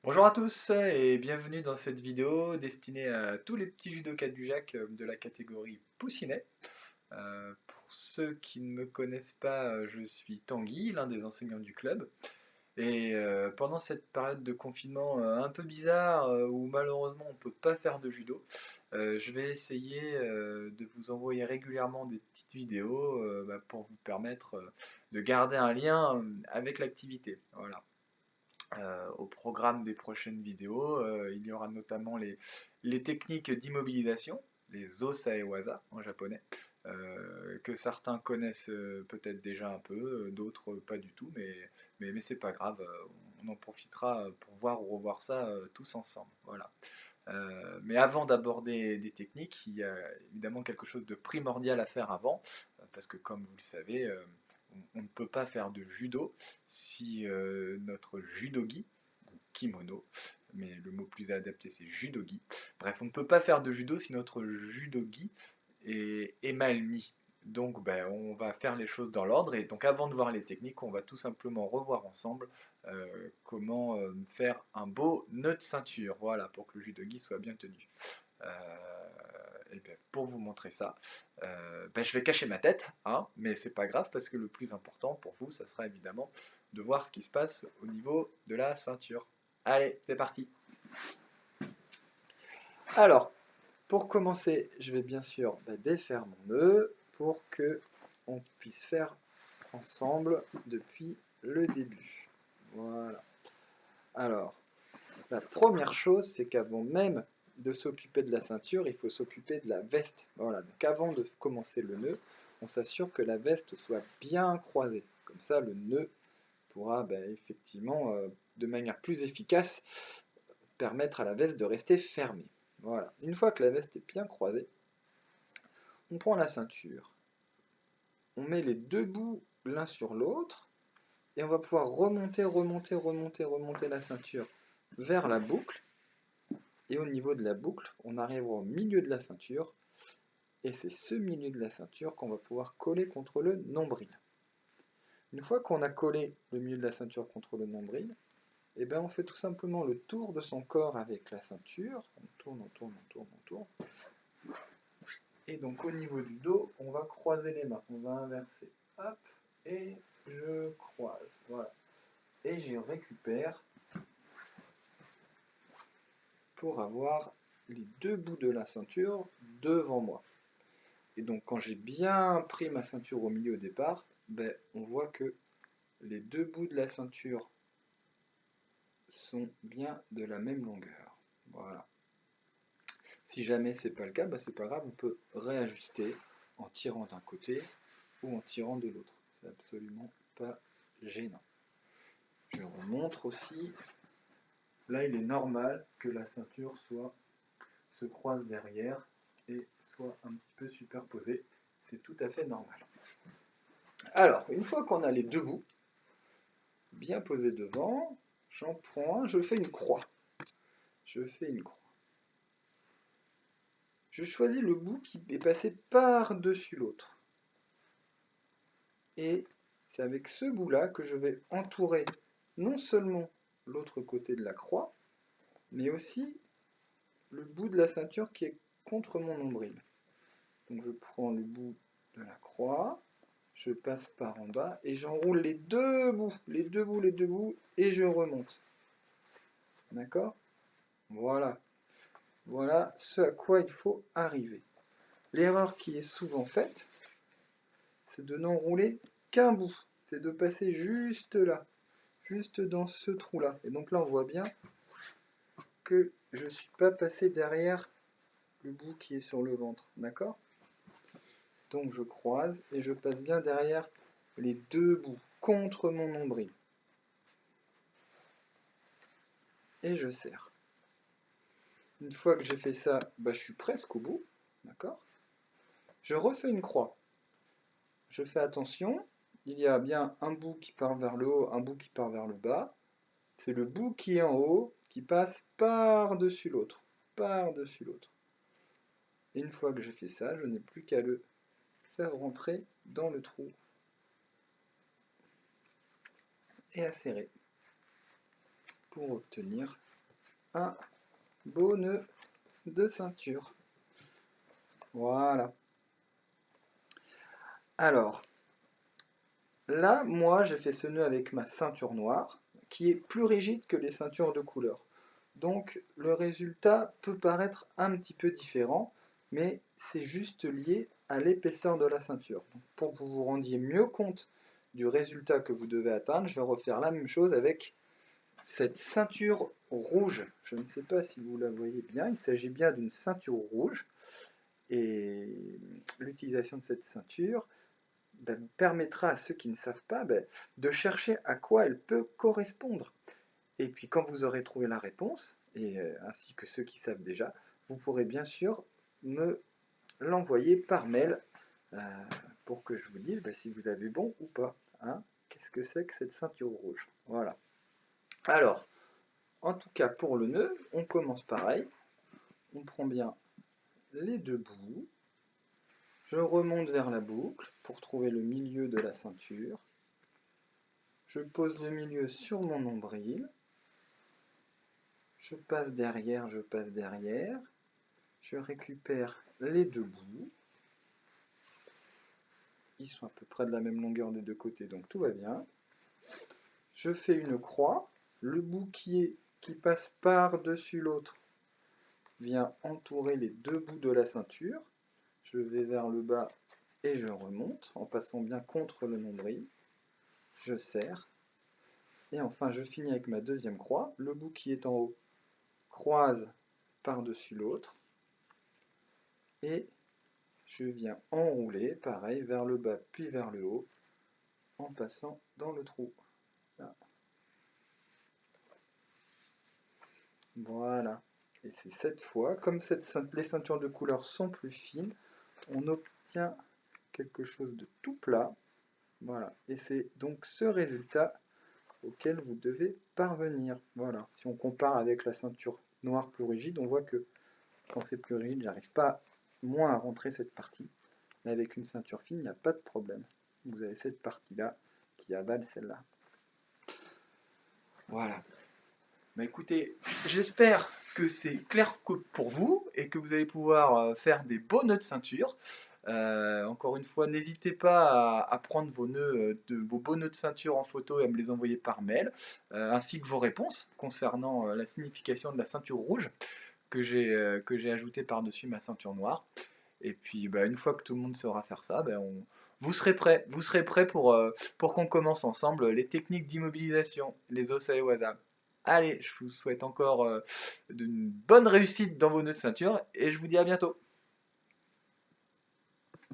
Bonjour à tous et bienvenue dans cette vidéo destinée à tous les petits judokas du JAC de la catégorie Poussinet. Pour ceux qui ne me connaissent pas, je suis Tanguy, l'un des enseignants du club. Et pendant cette période de confinement un peu bizarre où malheureusement on ne peut pas faire de judo, je vais essayer de vous envoyer régulièrement des petites vidéos pour vous permettre de garder un lien avec l'activité. Voilà. Au programme des prochaines vidéos, il y aura notamment les techniques d'immobilisation, les osa et waza en japonais, que certains connaissent peut-être déjà un peu, d'autres pas du tout, mais c'est pas grave, on en profitera pour voir ou revoir ça tous ensemble. Voilà. Mais avant d'aborder des techniques, il y a évidemment quelque chose de primordial à faire avant, parce que comme vous le savez, on ne peut pas faire de judo si notre judogi, ou kimono, mais le mot plus adapté c'est judogi, bref, on ne peut pas faire de judo si notre judogi est mal mis. Donc on va faire les choses dans l'ordre et donc avant de voir les techniques, on va tout simplement revoir ensemble comment faire un beau nœud de ceinture, voilà, pour que le judogi soit bien tenu. Euh, et bien, pour vous montrer ça, je vais cacher ma tête, hein, mais c'est pas grave parce que le plus important pour vous, ça sera évidemment de voir ce qui se passe au niveau de la ceinture. Allez, c'est parti. Alors, pour commencer, je vais bien sûr défaire mon nœud pour que on puisse faire ensemble depuis le début. Voilà. Alors, la première chose, c'est qu'avant même de s'occuper de la ceinture, il faut s'occuper de la veste. Voilà, donc avant de commencer le nœud, on s'assure que la veste soit bien croisée. Comme ça, le nœud pourra effectivement, de manière plus efficace, permettre à la veste de rester fermée. Voilà, une fois que la veste est bien croisée, on prend la ceinture, on met les deux bouts l'un sur l'autre, et on va pouvoir remonter la ceinture vers la boucle. Et au niveau de la boucle, on arrive au milieu de la ceinture, et c'est ce milieu de la ceinture qu'on va pouvoir coller contre le nombril. Une fois qu'on a collé le milieu de la ceinture contre le nombril, on fait tout simplement le tour de son corps avec la ceinture. On tourne, on tourne, on tourne, on tourne. Et donc au niveau du dos, on va croiser les mains. On va inverser. Hop, et je croise. Voilà. Et je récupère pour avoir les deux bouts de la ceinture devant moi. Et donc quand j'ai bien pris ma ceinture au milieu au départ, on voit que les deux bouts de la ceinture sont bien de la même longueur. Voilà. Si jamais c'est pas le cas, c'est pas grave, on peut réajuster en tirant d'un côté ou en tirant de l'autre. C'est absolument pas gênant. Je remontre aussi. Là, il est normal que la ceinture se croise derrière et soit un petit peu superposée. C'est tout à fait normal. Alors, une fois qu'on a les deux bouts bien posés devant, j'en prends un, je fais une croix. Je fais une croix. Je choisis le bout qui est passé par-dessus l'autre. Et c'est avec ce bout-là que je vais entourer non seulement l'autre côté de la croix, mais aussi le bout de la ceinture qui est contre mon nombril. Donc je prends le bout de la croix, je passe par en bas et j'enroule les deux bouts, et je remonte. D'accord? Voilà. Voilà ce à quoi il faut arriver. L'erreur qui est souvent faite, c'est de n'enrouler qu'un bout. C'est de passer juste là, juste dans ce trou-là. Et donc là, on voit bien que je ne suis pas passé derrière le bout qui est sur le ventre. D'accord? Donc je croise et je passe bien derrière les deux bouts contre mon nombril. Et je serre. Une fois que j'ai fait ça, je suis presque au bout. D'accord? Je refais une croix. Je fais attention, il y a bien un bout qui part vers le haut, un bout qui part vers le bas. C'est le bout qui est en haut qui passe par-dessus l'autre. Par-dessus l'autre. Et une fois que j'ai fait ça, je n'ai plus qu'à le faire rentrer dans le trou et à serrer pour obtenir un beau nœud de ceinture. Voilà. Alors, là, moi, j'ai fait ce nœud avec ma ceinture noire, qui est plus rigide que les ceintures de couleur. Donc, le résultat peut paraître un petit peu différent, mais c'est juste lié à l'épaisseur de la ceinture. Donc, pour que vous vous rendiez mieux compte du résultat que vous devez atteindre, je vais refaire la même chose avec cette ceinture rouge. Je ne sais pas si vous la voyez bien, il s'agit bien d'une ceinture rouge. Et l'utilisation de cette ceinture permettra à ceux qui ne savent pas de chercher à quoi elle peut correspondre. Et puis quand vous aurez trouvé la réponse, et ainsi que ceux qui savent déjà, vous pourrez bien sûr me l'envoyer par mail pour que je vous dise si vous avez bon ou pas. Hein. Qu'est-ce que c'est que cette ceinture rouge? Voilà. Alors, en tout cas pour le nœud, on commence pareil. On prend bien les deux bouts. Je remonte vers la boucle pour trouver le milieu de la ceinture. Je pose le milieu sur mon nombril. Je passe derrière, je passe derrière. Je récupère les deux bouts. Ils sont à peu près de la même longueur des deux côtés, donc tout va bien. Je fais une croix. Le bout qui passe par-dessus l'autre vient entourer les deux bouts de la ceinture. Je vais vers le bas et je remonte en passant bien contre le nombril. Je serre. Et enfin, je finis avec ma deuxième croix. Le bout qui est en haut croise par-dessus l'autre. Et je viens enrouler, pareil, vers le bas puis vers le haut, en passant dans le trou. Là. Voilà. Et c'est cette fois, comme les ceintures de couleur sont plus fines, on obtient quelque chose de tout plat. Voilà. Et c'est donc ce résultat auquel vous devez parvenir. Voilà. Si on compare avec la ceinture noire plus rigide, on voit que quand c'est plus rigide, j'arrive pas moins à rentrer cette partie. Mais avec une ceinture fine, il n'y a pas de problème. Vous avez cette partie-là qui avale celle-là. Voilà. Bah écoutez, j'espère que c'est clair pour vous et que vous allez pouvoir faire des beaux nœuds de ceinture. Encore une fois, n'hésitez pas à prendre vos beaux nœuds de ceinture en photo et à me les envoyer par mail, ainsi que vos réponses concernant la signification de la ceinture rouge que j'ai ajoutée par-dessus ma ceinture noire. Et puis, une fois que tout le monde saura faire ça, vous serez prêts. Vous serez prêts pour qu'on commence ensemble les techniques d'immobilisation, les Osa et Waza. Allez, je vous souhaite encore une bonne réussite dans vos nœuds de ceinture et je vous dis à bientôt.